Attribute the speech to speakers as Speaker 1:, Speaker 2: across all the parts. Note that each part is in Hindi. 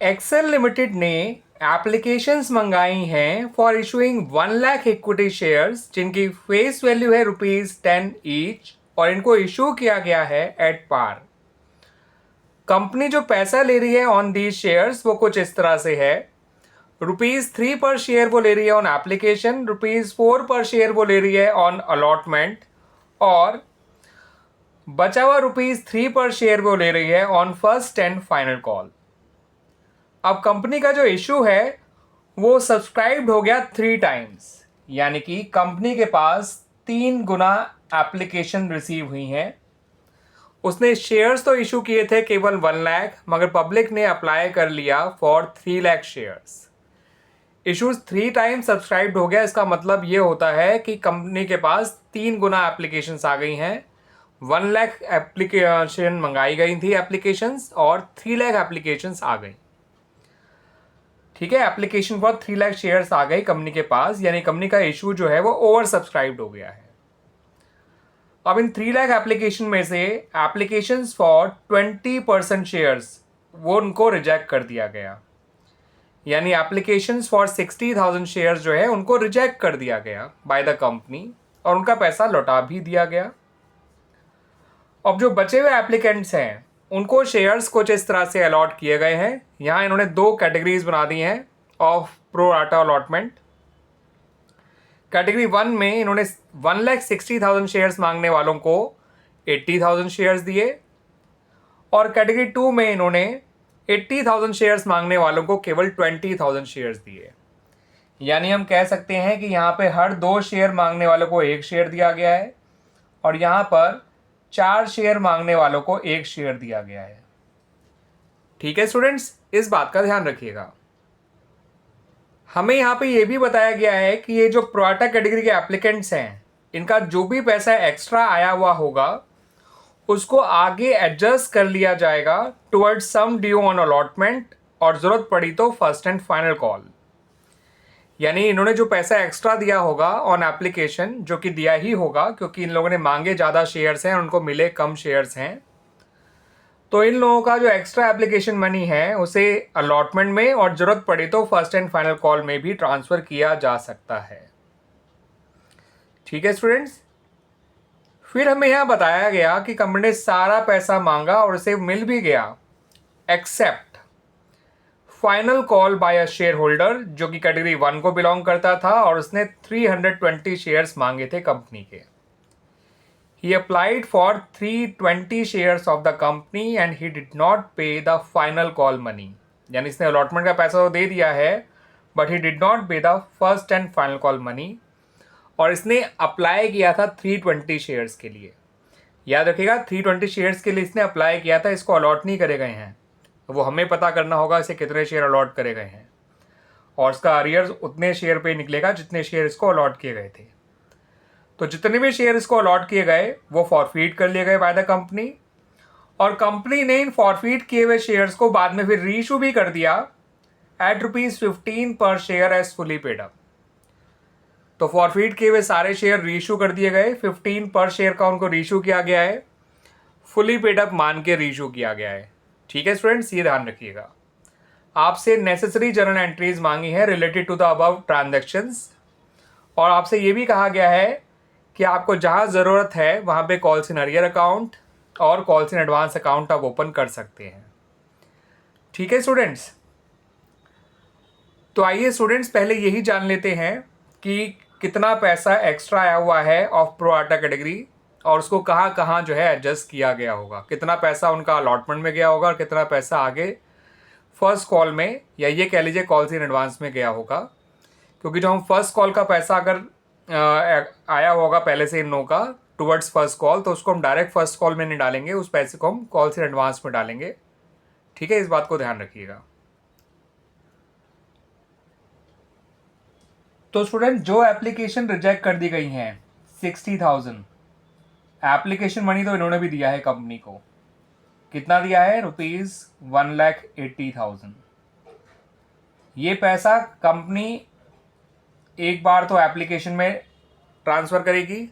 Speaker 1: एक्सेल लिमिटेड ने एप्लीकेशंस मंगाई हैं for issuing 1 lakh equity shares जिनकी फेस वैल्यू है ₹10 ईच और इनको इशू किया गया है एट पार। कंपनी जो पैसा ले रही है ऑन दीज शेयर्स वो कुछ इस तरह से है। ₹3 पर शेयर वो ले रही है ऑन एप्लीकेशन, ₹4 पर शेयर वो ले रही है ऑन अलॉटमेंट और बचा हुआ ₹3 पर शेयर वो ले रही है on first and final call. अब कंपनी का जो इशू है वो सब्सक्राइब्ड हो गया 3 टाइम्स, यानी कि कंपनी के पास 3 गुना एप्लीकेशन रिसीव हुई हैं। उसने शेयर्स तो इशू किए थे केवल 1 लाख, मगर पब्लिक ने अप्लाई कर लिया for 3 lakh shares. Issues 3 times subscribed हो गया, इसका मतलब ये होता है कि कंपनी के पास 3 गुना एप्लीकेशंस आ गई हैं। 1 लाख एप्लीकेशन मंगाई गई थी एप्लीकेशंस और 3 लाख एप्लीकेशंस आ गई। ठीक है, एप्लीकेशन फॉर 3 लाख शेयर्स आ गई कंपनी के पास, यानी कंपनी का इशू जो है वो ओवर सब्सक्राइब्ड हो गया है। अब इन 3 लाख एप्लीकेशन में से एप्लीकेशंस फॉर 20% शेयर्स वो उनको रिजेक्ट कर दिया गया, यानी एप्लीकेशंस फॉर 60,000 शेयर्स जो है उनको रिजेक्ट कर दिया गया बाय द कंपनी और उनका पैसा लौटा भी दिया गया। अब जो बचे हुए एप्लीकेंट्स हैं उनको शेयर्स कुछ इस तरह से अलॉट किए गए हैं। यहाँ इन्होंने 2 कैटेगरीज बना दी हैं of pro rata allotment. Category 1 में इन्होंने 1,60,000 शेयर्स मांगने वालों को 80,000 शेयर्स दिए और कैटेगरी 2 में इन्होंने 80,000 शेयर्स मांगने वालों को केवल 20,000 शेयर्स दिए। यानी हम कह सकते हैं कि यहाँ पे हर 2 शेयर मांगने वालों को 1 शेयर दिया गया है और यहाँ पर 4 शेयर मांगने वालों को 1 शेयर दिया गया है। ठीक है स्टूडेंट्स, इस बात का ध्यान रखिएगा। हमें यहाँ पे ये भी बताया गया है कि ये जो प्रोराटा कैटेगरी के एप्लीकेंट्स हैं इनका जो भी पैसा एक्स्ट्रा आया हुआ होगा उसको आगे एडजस्ट कर लिया जाएगा towards sum due on allotment और ज़रूरत पड़ी तो फर्स्ट एंड फाइनल कॉल। यानी इन्होंने जो पैसा एक्स्ट्रा दिया होगा ऑन एप्लीकेशन, जो कि दिया ही होगा क्योंकि इन लोगों ने मांगे ज़्यादा शेयर्स हैं, उनको मिले कम शेयर्स हैं, तो इन लोगों का जो एक्स्ट्रा एप्लीकेशन मनी है उसे अलॉटमेंट में और ज़रूरत पड़ी तो फर्स्ट एंड फाइनल कॉल में भी ट्रांसफ़र किया जा सकता है। ठीक है स्टूडेंट्स, फिर हमें यहाँ बताया गया कि कंपनी ने सारा पैसा मांगा और उसे मिल भी गया except final call by a shareholder जो कि कैटेगरी 1 को बिलोंग करता था और उसने 320 शेयर्स मांगे थे कंपनी के। He applied for 320 shares of the company and he did not pay the final call money. यानी इसने अलॉटमेंट का पैसा तो दे दिया है बट ही डिड नॉट पे the first and final call money और इसने अप्लाई किया था 320 शेयर्स के लिए। याद रखिएगा 320 शेयर्स के लिए इसने अप्लाई किया था, इसको अलॉट नहीं करे गए हैं। वो हमें पता करना होगा इसे कितने शेयर अलॉट करे गए हैं और इसका अरियर्स उतने शेयर पे निकलेगा जितने शेयर इसको अलॉट किए गए थे। तो जितने भी शेयर इसको अलॉट किए गए वो फॉरफीट कर लिए गए बाय द कंपनी और कंपनी ने इन फॉरफीट किए हुए शेयर्स को बाद में फिर रीइशू भी कर दिया at ₹15 per share as fully paid up. तो फॉरफीट किए हुए सारे शेयर रीइशू कर दिए गए, 15 पर शेयर का उनको रीइशू किया गया है, फुली पेड अप मान के रीइशू किया गया है। ठीक है स्टूडेंट्स, ये ध्यान रखिएगा। आपसे नेसेसरी जर्नल एंट्रीज मांगी है related to the above transactions और आपसे ये भी कहा गया है कि आपको जहाँ ज़रूरत है वहाँ पे कॉल्स इन अरियर अकाउंट और कॉल्स इन एडवांस अकाउंट आप ओपन कर सकते हैं। ठीक है स्टूडेंट्स, तो आइए स्टूडेंट्स पहले यही जान लेते हैं कि कितना पैसा एक्स्ट्रा आया हुआ है ऑफ प्रो राटा कैटेगरी और उसको कहाँ कहाँ जो है एडजस्ट किया गया होगा, कितना पैसा उनका अलॉटमेंट में गया होगा और कितना पैसा आगे फर्स्ट कॉल में या ये कह लीजिए कॉल्स इन एडवांस में गया होगा। क्योंकि जो हम फर्स्ट कॉल का पैसा अगर आया होगा पहले से इन लोगों का टुवर्ड्स फर्स्ट कॉल तो उसको हम डायरेक्ट फर्स्ट कॉल में नहीं डालेंगे, उस पैसे को हम कॉल्स इन एडवांस में डालेंगे। ठीक है, इस बात को ध्यान रखिएगा। तो स्टूडेंट जो एप्लीकेशन रिजेक्ट कर दी गई हैं 60,000, एप्लीकेशन मनी तो इन्होंने भी दिया है कंपनी को, कितना दिया है ₹1,80,000। ये पैसा कंपनी एक बार तो एप्लीकेशन में ट्रांसफ़र करेगी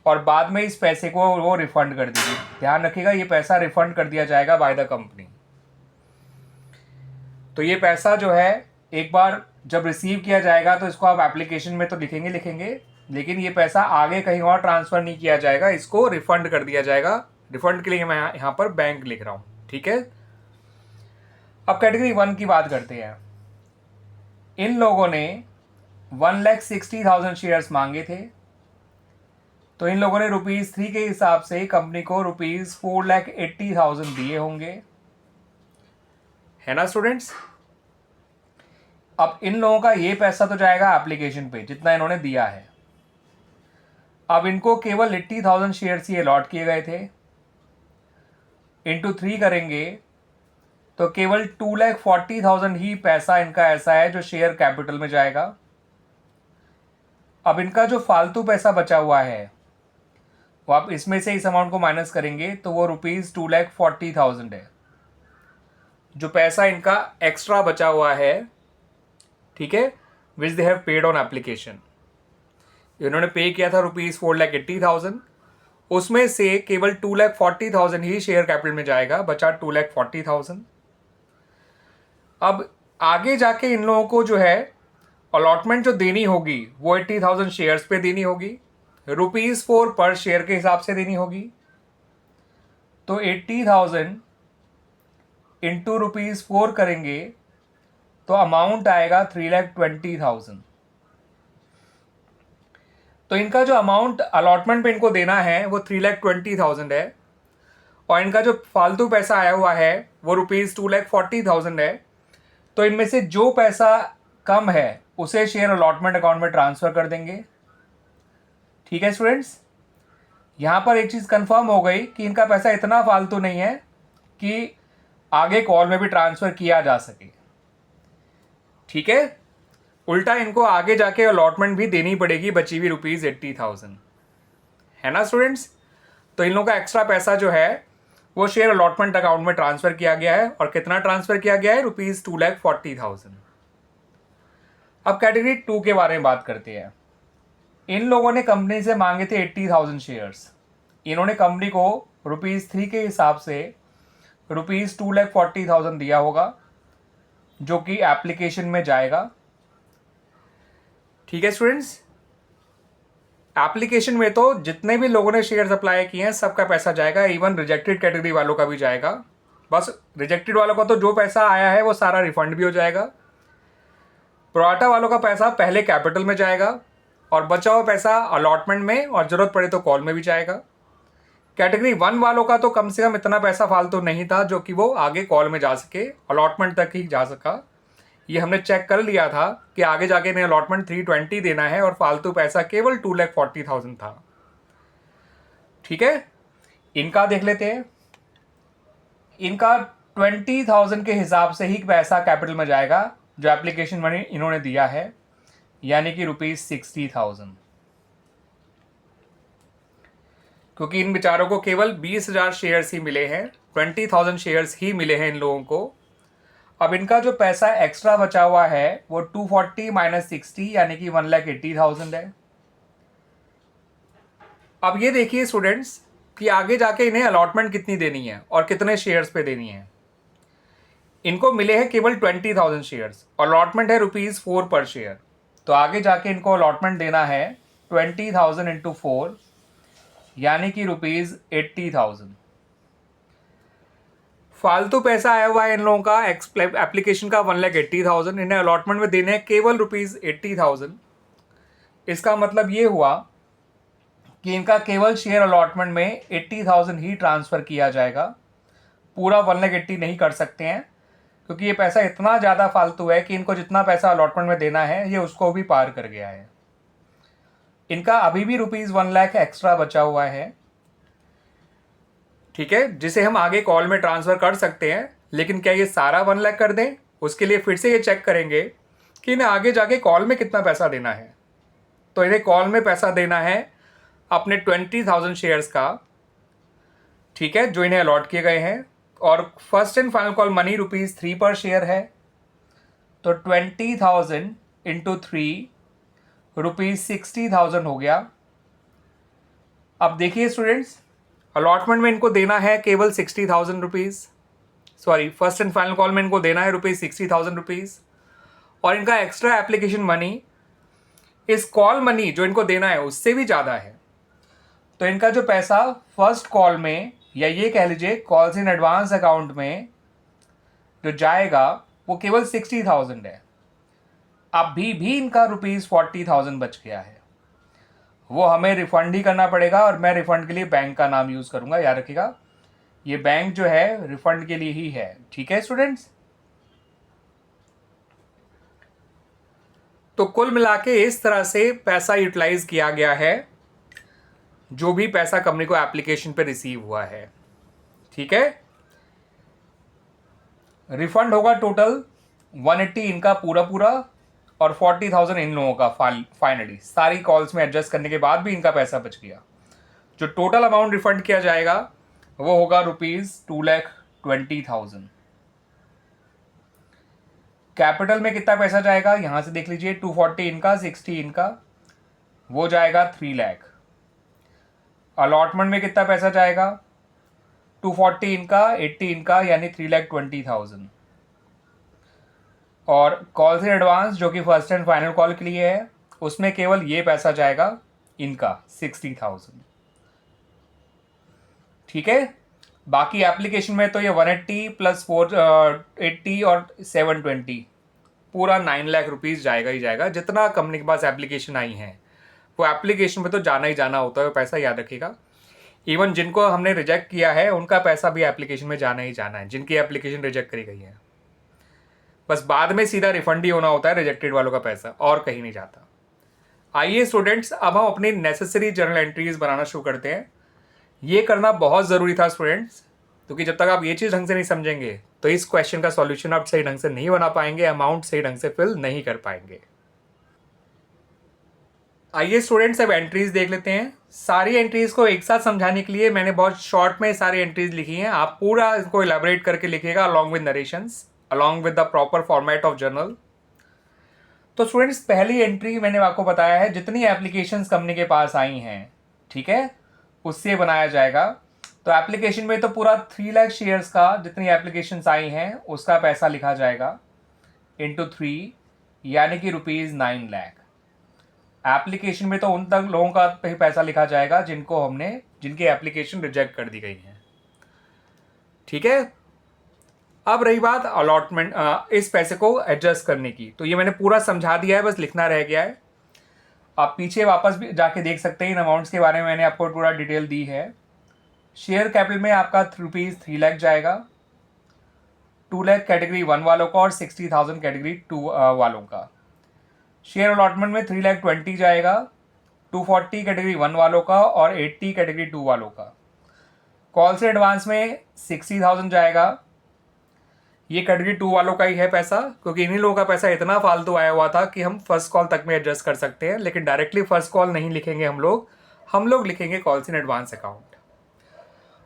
Speaker 1: और बाद में इस पैसे को वो रिफ़ंड कर देगी। ध्यान रखिएगा ये पैसा रिफ़ंड कर दिया जाएगा बाय द कंपनी। तो ये पैसा जो है एक बार जब रिसीव किया जाएगा तो इसको आप एप्लीकेशन में तो लिखेंगे, लेकिन ये पैसा आगे कहीं और ट्रांसफ़र नहीं किया जाएगा, इसको रिफंड कर दिया जाएगा। रिफंड के लिए मैं यहाँ पर बैंक लिख रहा हूँ, ठीक है। अब कैटेगरी 1 की बात करते हैं। इन लोगों ने 1,60,000 शेयर्स मांगे थे, तो इन लोगों ने ₹3 के हिसाब से कंपनी को ₹4,80,000 दिए होंगे, है ना स्टूडेंट्स। अब इन लोगों का ये पैसा तो जाएगा एप्लीकेशन पे जितना इन्होंने दिया है। अब इनको केवल 80,000 शेयर्स ही अलॉट किए गए थे, इंटू 3 करेंगे तो केवल 2,40,000 ही पैसा इनका ऐसा है जो शेयर कैपिटल में जाएगा। अब इनका जो फालतू पैसा बचा हुआ है वो आप इसमें से इस अमाउंट को माइनस करेंगे तो वो ₹2,40,000 है, जो पैसा इनका एक्स्ट्रा बचा हुआ है, ठीक है, which they have paid on application. इन्होंने पे किया था ₹4,80,000, उसमें से केवल 2,40,000 ही शेयर कैपिटल में जाएगा, बचा 2,40,000। अब आगे जाके इन लोगों को जो है अलॉटमेंट जो देनी होगी वो 80,000 शेयर्स पे देनी होगी, ₹4 पर शेयर के हिसाब से देनी होगी। तो 80,000 इंटू ₹4 करेंगे तो अमाउंट आएगा 3,20,000। तो इनका जो अमाउंट अलॉटमेंट पे इनको देना है वो 3,20,000 है, और इनका जो फालतू पैसा आया हुआ है वो ₹2,40,000 है। तो इनमें से जो पैसा कम है उसे शेयर अलॉटमेंट अकाउंट में ट्रांसफ़र कर देंगे, ठीक है स्टूडेंट्स। यहाँ पर एक चीज़ कंफर्म हो गई कि इनका पैसा इतना फालतू नहीं है कि आगे कॉल में भी ट्रांसफ़र किया जा सके, ठीक है। उल्टा इनको आगे जाके अलॉटमेंट भी देनी पड़ेगी बची हुई ₹80,000, है ना स्टूडेंट्स। तो इन लोगों का एक्स्ट्रा पैसा जो है वो शेयर अलॉटमेंट अकाउंट में ट्रांसफ़र किया गया है, और कितना ट्रांसफ़र किया गया है? ₹2,40,000। अब कैटेगरी 2 के बारे में बात करते हैं। इन लोगों ने कंपनी से मांगे थे 80,000 शेयर्स। इन्होंने कंपनी को ₹3 के हिसाब से ₹2,40,000 दिया होगा, जो कि एप्लीकेशन में जाएगा, ठीक है स्टूडेंट्स। एप्लीकेशन में तो जितने भी लोगों ने शेयर्स अप्लाई किए हैं सबका पैसा जाएगा, इवन रिजेक्टेड कैटेगरी वालों का भी जाएगा। बस रिजेक्टेड वालों का तो जो पैसा आया है वो सारा रिफंड भी हो जाएगा। प्रोराटा वालों का पैसा पहले कैपिटल में जाएगा, और बचा हुआ पैसा अलॉटमेंट में, और ज़रूरत पड़े तो कॉल में भी जाएगा। कैटेगरी 1 वालों का तो कम से कम इतना पैसा फालतू नहीं था जो कि वो आगे कॉल में जा सके, अलॉटमेंट तक ही जा सका। ये हमने चेक कर लिया था कि आगे जाके इन्हें अलॉटमेंट 320 देना है, और फालतू पैसा केवल 2,40,000 था, ठीक है। इनका देख लेते हैं। इनका 20,000 के हिसाब से ही पैसा कैपिटल में जाएगा जो एप्लीकेशन मनी इन्होंने दिया है, यानी कि ₹60,000, क्योंकि इन बेचारों को केवल 20,000 शेयर्स ही मिले हैं, 20,000 शेयर्स ही मिले हैं इन लोगों को। अब इनका जो पैसा एक्स्ट्रा बचा हुआ है वो 240 माइनस 60 यानी कि 1,80,000 है। अब ये देखिए स्टूडेंट्स कि आगे जाके इन्हें अलॉटमेंट कितनी देनी है और कितने शेयर्स पे देनी है। इनको मिले हैं केवल 20,000 शेयर्स, अलॉटमेंट है ₹4 पर शेयर, तो आगे जाके इनको अलॉटमेंट देना है 20,000 इंटू 4 यानी कि ₹80,000। फालतू पैसा आया हुआ है इन लोगों का एप्लीकेशन का 1,80,000, इन्हें अलॉटमेंट में देने हैं केवल ₹80,000। इसका मतलब ये हुआ कि इनका केवल शेयर अलॉटमेंट में 80,000 ही ट्रांसफ़र किया जाएगा, पूरा 1,80,000 नहीं कर सकते हैं, क्योंकि ये पैसा इतना ज़्यादा फालतू है कि इनको जितना पैसा अलॉटमेंट में देना है ये उसको भी पार कर गया है। इनका अभी भी ₹1,00,000 एक्स्ट्रा बचा हुआ है, ठीक है, जिसे हम आगे कॉल में ट्रांसफ़र कर सकते हैं। लेकिन क्या ये सारा 1,00,000 कर दें? उसके लिए फिर से ये चेक करेंगे कि इन्हें आगे जाके कॉल में कितना पैसा देना है। तो इन्हें कॉल में पैसा देना है अपने 20,000 शेयर्स का, ठीक है, जो इन्हें अलॉट किए गए हैं, और first and final call money ₹3 पर शेयर है। तो 20,000 इंटू 3 ₹60,000 हो गया। अब देखिए स्टूडेंट्स, अलॉटमेंट में इनको देना है केवल ₹60,000, sorry first and final call में इनको देना है ₹60,000 और इनका एक्स्ट्रा एप्लीकेशन मनी इस कॉल मनी जो इनको देना है उससे भी ज़्यादा है। तो इनका जो पैसा फर्स्ट कॉल में या ये कह लीजिए कॉल्स इन एडवांस अकाउंट में जो जाएगा वो केवल 60,000 है। अभी भी इनका ₹40,000 बच गया है, वो हमें रिफंड ही करना पड़ेगा और मैं रिफंड के लिए बैंक का नाम यूज़ करूँगा, याद रखिएगा ये बैंक जो है रिफंड के लिए ही है। ठीक है स्टूडेंट्स, तो कुल मिला के इस तरह से पैसा यूटिलाइज किया गया है जो भी पैसा कंपनी को एप्लीकेशन पे रिसीव हुआ है। ठीक है, रिफंड होगा टोटल 180 इनका पूरा और 40,000 इन लोगों का फाइनली सारी कॉल्स में एडजस्ट करने के बाद भी इनका पैसा बच गया। जो टोटल अमाउंट रिफंड किया जाएगा वो होगा ₹2,20,000। कैपिटल में कितना पैसा जाएगा यहां से देख लीजिए, 240 इनका, 60 इनका, वो जाएगा 3 लाख। अलॉटमेंट में कितना पैसा जाएगा, 240 इनका, 80 इनका, यानी 3,20,000। और कॉल से एडवांस जो कि फर्स्ट एंड फाइनल कॉल के लिए है उसमें केवल ये पैसा जाएगा इनका 60,000। ठीक है, बाकी एप्लीकेशन में तो ये 180 प्लस 480 और 720 पूरा 9 लाख रुपीज़ जाएगा ही जाएगा। जितना कंपनी के पास एप्लीकेशन आई हैं वो एप्लीकेशन में तो जाना ही जाना होता है, वो पैसा याद रखिएगा। इवन जिनको हमने रिजेक्ट किया है उनका पैसा भी एप्लीकेशन में जाना ही जाना है, जिनकी एप्लीकेशन रिजेक्ट करी गई है। बस बाद में सीधा रिफंड ही होना होता है रिजेक्टेड वालों का पैसा, और कहीं नहीं जाता। आइए स्टूडेंट्स, अब हम अपनी नेसेसरी जर्नल एंट्रीज बनाना शुरू करते हैं। ये करना बहुत ज़रूरी था स्टूडेंट्स, क्योंकि जब तक आप ये चीज़ ढंग से नहीं समझेंगे तो इस क्वेश्चन का सॉल्यूशन आप सही ढंग से नहीं बना पाएंगे, अमाउंट सही ढंग से फिल नहीं कर पाएंगे। आइए स्टूडेंट्स, अब एंट्रीज देख लेते हैं। सारी एंट्रीज को एक साथ समझाने के लिए मैंने बहुत शॉर्ट में सारी एंट्रीज लिखी हैं, आप पूरा इसको इलेबोरेट करके लिखिएगा along with narrations, along with the proper format of journal. तो स्टूडेंट्स, पहली एंट्री मैंने आपको बताया है जितनी एप्लीकेशंस कंपनी के पास आई हैं, ठीक है, उससे बनाया जाएगा। तो एप्लीकेशन में तो पूरा 3 लाख शेयर्स का जितनी एप्लीकेशंस आई हैं उसका पैसा लिखा जाएगा इंटू 3, यानी कि ₹9 लाख। एप्लीकेशन में तो उन तक लोगों का पैसा लिखा जाएगा जिनकी एप्लीकेशन रिजेक्ट कर दी गई है। ठीक है, अब रही बात अलॉटमेंट, इस पैसे को एडजस्ट करने की, तो ये मैंने पूरा समझा दिया है, बस लिखना रह गया है। आप पीछे वापस भी जाके देख सकते हैं, इन अमाउंट्स के बारे में मैंने आपको पूरा डिटेल दी है। शेयर कैपिटल में आपका ₹3 लाख जाएगा, 2 लाख कैटेगरी 1 वालों का और 60,000 कैटेगरी 2 वालों का। शेयर अलॉटमेंट में 3,20,000 जाएगा, 240 कैटेगरी 1 वालों का और 80 कैटेगरी 2 वालों का। कॉल से एडवांस में 60,000 जाएगा, ये कैटेगरी 2 वालों का ही है पैसा, क्योंकि इन्हीं लोगों का पैसा इतना फालतू आया हुआ था कि हम फर्स्ट कॉल तक में एडजस्ट कर सकते हैं, लेकिन डायरेक्टली फर्स्ट कॉल नहीं लिखेंगे हम लोग लिखेंगे कॉल्स इन एडवांस अकाउंट।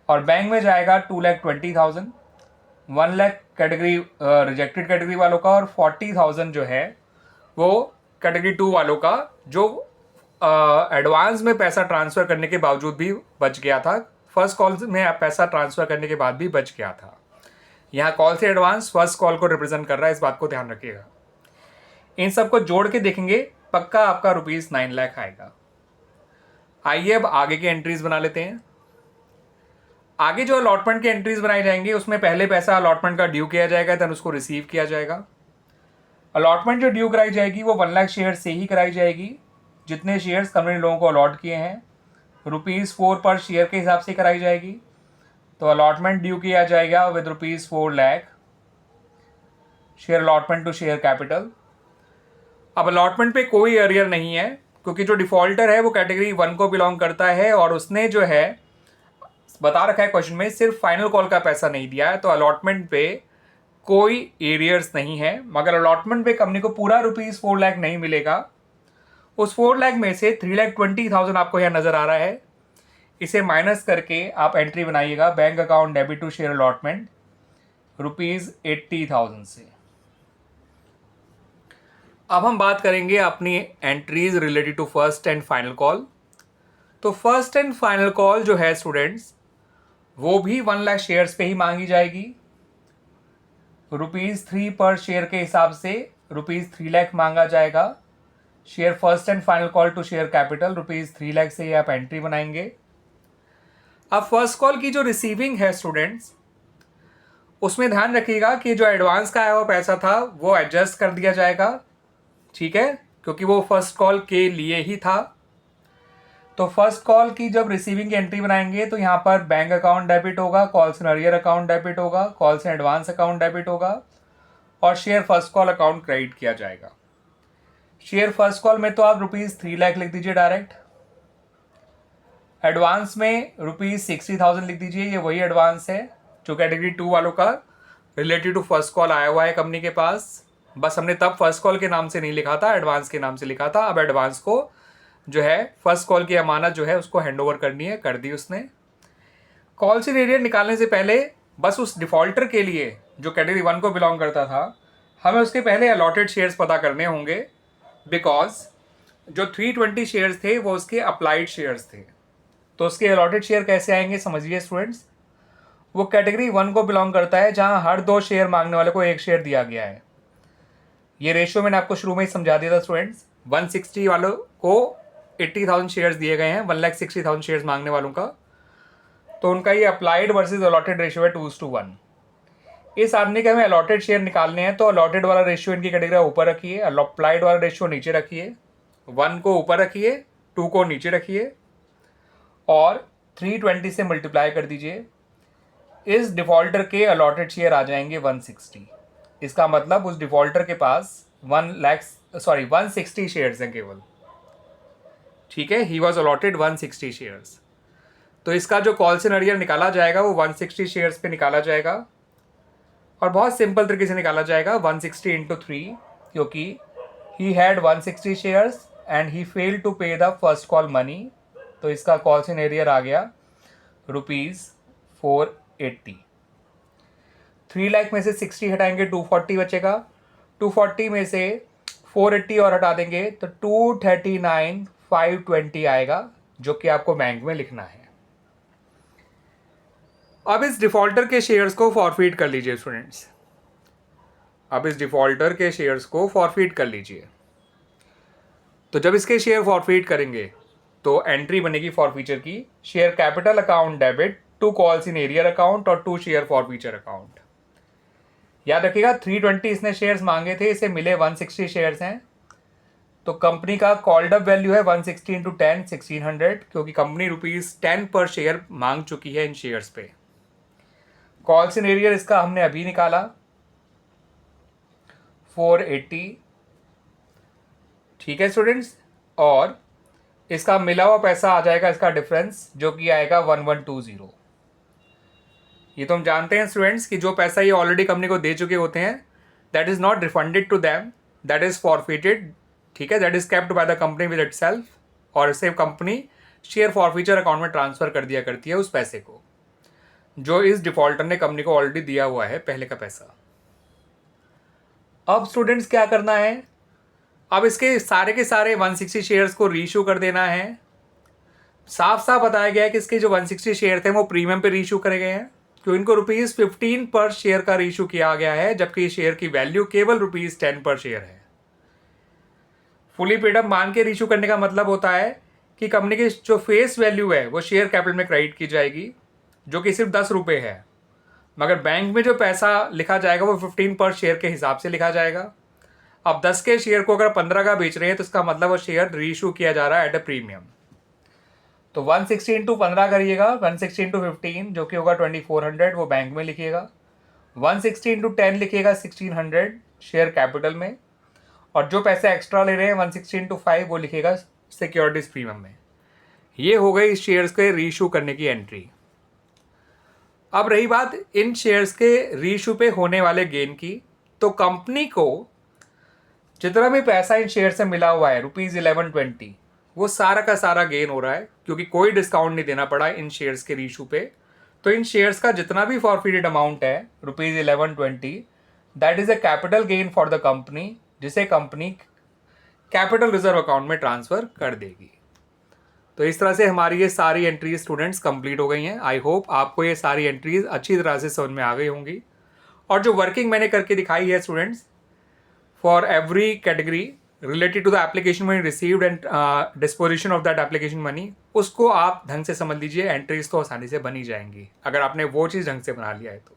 Speaker 1: और बैंक में जाएगा 2,20,000, 1 लाख कैटेगरी रिजेक्टेड कैटेगरी वालों का और 40,000 जो है वो कैटेगरी 2 वालों का, जो एडवांस में पैसा ट्रांसफ़र करने के बावजूद भी बच गया था, फर्स्ट कॉल में पैसा ट्रांसफ़र करने के बाद भी बच गया था। यहाँ कॉल से एडवांस फर्स्ट कॉल को रिप्रेजेंट कर रहा है, इस बात को ध्यान रखिएगा। इन सबको जोड़ के देखेंगे, पक्का आपका ₹9 लाख आएगा। आइए अब आगे की एंट्रीज बना लेते हैं। आगे जो अलॉटमेंट की एंट्रीज बनाई जाएंगी उसमें पहले पैसा अलॉटमेंट का ड्यू किया जाएगा, देन उसको रिसीव किया जाएगा। अलॉटमेंट जो ड्यू कराई जाएगी वो 1 लाख शेयर से ही कराई जाएगी, जितने शेयर्स कंपनी लोगों को अलॉट किए हैं, ₹4 पर शेयर के हिसाब से कराई जाएगी। तो अलॉटमेंट ड्यू किया जाएगा with ₹4 lakh, share allotment to share capital. अब अलॉटमेंट पे कोई एरियर नहीं है, क्योंकि जो डिफॉल्टर है वो कैटेगरी 1 को बिलोंग करता है और उसने जो है बता रखा है क्वेश्चन में सिर्फ फाइनल कॉल का पैसा नहीं दिया है, तो अलॉटमेंट पे कोई एरियर्स नहीं है। मगर अलॉटमेंट पे कंपनी को पूरा ₹4 लाख नहीं मिलेगा, उस 4 लाख में से 3,20,000 आपको यहाँ नज़र आ रहा है, इसे माइनस करके आप एंट्री बनाइएगा bank account debit to share allotment ₹80,000 से। अब हम बात करेंगे अपनी entries related to first and final call. तो फर्स्ट एंड फाइनल कॉल जो है स्टूडेंट्स, वो भी 1 लाख शेयर्स पे ही मांगी जाएगी। ₹3 पर शेयर के हिसाब से ₹3 लाख मांगा जाएगा। Share first and final call to share capital ₹3 lakh से ये आप एंट्री बनाएंगे। अब फर्स्ट कॉल की जो रिसीविंग है स्टूडेंट्स, उसमें ध्यान रखिएगा कि जो एडवांस का आया हुआ पैसा था वो एडजस्ट कर दिया जाएगा, ठीक है, क्योंकि वो फर्स्ट कॉल के लिए ही था। तो फर्स्ट कॉल की जब रिसीविंग की एंट्री बनाएंगे तो यहाँ पर बैंक अकाउंट डेबिट होगा, calls and arrear account debit होगा, calls and advance account debit होगा और share first call account credit किया जाएगा। शेयर फर्स्ट कॉल में तो आप ₹3 लाख लिख दीजिए डायरेक्ट। एडवांस में ₹60,000 लिख दीजिए, ये वही एडवांस है जो कैटेगरी 2 वालों का रिलेटेड टू फर्स्ट कॉल आया हुआ है कंपनी के पास। बस हमने तब फर्स्ट कॉल के नाम से नहीं लिखा था, एडवांस के नाम से लिखा था। अब एडवांस को जो है फर्स्ट कॉल की अमानत जो है उसको हैंड ओवर करनी है, कर दी उसने। कॉल्स इन एरियर निकालने से पहले बस उस डिफॉल्टर के लिए जो कैटेगरी 1 को बिलोंग करता था, हमें उसके पहले अलॉटेड शेयर्स पता करने होंगे, बिकॉज जो 320 शेयर्स थे वो उसके अप्लाइड शेयर्स थे। तो उसके अलॉटेड शेयर कैसे आएंगे समझिए स्टूडेंट्स। वो कैटेगरी 1 को बिलोंग करता है जहां हर 2 शेयर मांगने वाले को 1 शेयर दिया गया है। ये रेशियो मैंने आपको शुरू में ही समझा दिया था स्टूडेंट्स। 160 वालों को 80,000 शेयर्स दिए गए हैं, 1,60,000 शेयर्स मांगने वालों का, तो उनका ये अप्लाइड वर्सेस अलॉटेड रेशियो है 2:1। इस आदमी के हमें अलॉटेड शेयर निकालने हैं तो अलॉटेड वाला रेशियो इनकी कैटेगरी ऊपर रखिए, अप्लाइड वाला रेशियो नीचे रखिए, 1 को ऊपर रखिए, 2 को नीचे रखिए और 320 से मल्टीप्लाई कर दीजिए। इस डिफॉल्टर के अलॉटेड शेयर आ जाएंगे 160। इसका मतलब उस डिफॉल्टर के पास 160 शेयर्स हैं केवल, ठीक है। He was allotted 160 shares. तो इसका जो कॉल्स एंड अरियर निकाला जाएगा वो 160 शेयर्स पे निकाला जाएगा और बहुत सिंपल तरीके से निकाला जाएगा, 160 इंटू 3, क्योंकि ही he 160 shares and he failed to pay the first call money. तो इसका कॉल्स एंड अरियर आ गया ₹480। 3 लाख में से 60 हटाएंगे 240 बचेगा, 240 में से 480 और हटा देंगे तो 239,520 आएगा, जो कि आपको बैंक में लिखना है। अब इस डिफॉल्टर के शेयर्स को फॉरफीट कर लीजिए स्टूडेंट्स। अब इस डिफॉल्टर के शेयर्स को फॉरफीट कर लीजिए। तो जब इसके शेयर फॉरफीट करेंगे तो एंट्री बनेगी फॉरफीचर की, share capital account debit to calls in arrear account और 2 शेयर फॉरफीचर अकाउंट। याद रखिएगा 320 इसने शेयर्स मांगे थे, इसे मिले 160 शेयर्स हैं, तो कंपनी का कॉल्ड अप वैल्यू है 160 इंटू 10 1600, क्योंकि कंपनी ₹10 पर शेयर मांग चुकी है इन शेयर्स पे। कॉल्स इन एरियर इसका हमने अभी निकाला 480, ठीक है स्टूडेंट्स, और इसका मिला हुआ पैसा आ जाएगा, इसका डिफरेंस जो कि आएगा 1120। ये तो हम जानते हैं स्टूडेंट्स कि जो पैसा ये ऑलरेडी कंपनी को दे चुके होते हैं, that is not refunded to them, that is forfeited, ठीक है, that is kept by the company with itself, और इसे कंपनी शेयर फॉरफीचर अकाउंट में ट्रांसफ़र कर दिया करती है उस पैसे को जो इस डिफॉल्टर ने कंपनी को ऑलरेडी दिया हुआ है पहले का पैसा। अब स्टूडेंट्स क्या करना है, अब इसके सारे के सारे 160 शेयर्स को रीइशू कर देना है। साफ साफ बताया गया है कि इसके जो 160 शेयर थे वो प्रीमियम पे रीइशू करे गए हैं, क्योंकि इनको ₹15 पर शेयर का रीइशू किया गया है, जबकि शेयर की वैल्यू केवल ₹10 पर शेयर है। फुली पेड अप मान के रीइशू करने का मतलब होता है कि कंपनी की जो फेस वैल्यू है वो शेयर कैपिटल में क्रेडिट की जाएगी, जो कि सिर्फ ₹10 है, मगर बैंक में जो पैसा लिखा जाएगा वो 15 पर शेयर के हिसाब से लिखा जाएगा। अब 10 के शेयर को अगर 15 का बेच रहे हैं तो इसका मतलब वो शेयर रीइशू किया जा रहा है एट अ प्रीमियम। तो 160 इंटू 15 करिएगा, 160 इंटू 15 जो कि होगा 2400, वो बैंक में लिखिएगा। 160 इंटू 10 लिखिएगा 1600 शेयर कैपिटल में, और जो पैसे एक्स्ट्रा ले रहे हैं 160 इंटू 5 वो लिखिएगा सिक्योरिटीज प्रीमियम में। ये हो गई शेयर्स के रीइशू करने की एंट्री। अब रही बात इन शेयर्स के रीइशू पे होने वाले गेन की, तो कंपनी को जितना भी पैसा इन शेयर से मिला हुआ है ₹1120, वो सारा का सारा गेन हो रहा है, क्योंकि कोई डिस्काउंट नहीं देना पड़ा इन शेयर्स के रीइशू पे। तो इन शेयर्स का जितना भी फॉरफिटेड अमाउंट है ₹1120, that is a capital gain for the company, जिसे कंपनी कैपिटल रिजर्व अकाउंट में ट्रांसफर कर देगी। तो इस तरह से हमारी ये सारी एंट्रीज स्टूडेंट्स कंप्लीट हो गई हैं। आई होप आपको ये सारी एंट्रीज अच्छी तरह से समझ में आ गई होंगी और जो वर्किंग मैंने करके दिखाई है students, for every category related to the application money received and disposition of that application money, उसको आप ढंग से समझ लीजिए, एंट्रीज तो आसानी से बन ही जाएंगी अगर आपने वो चीज़ ढंग से बना लिया है तो।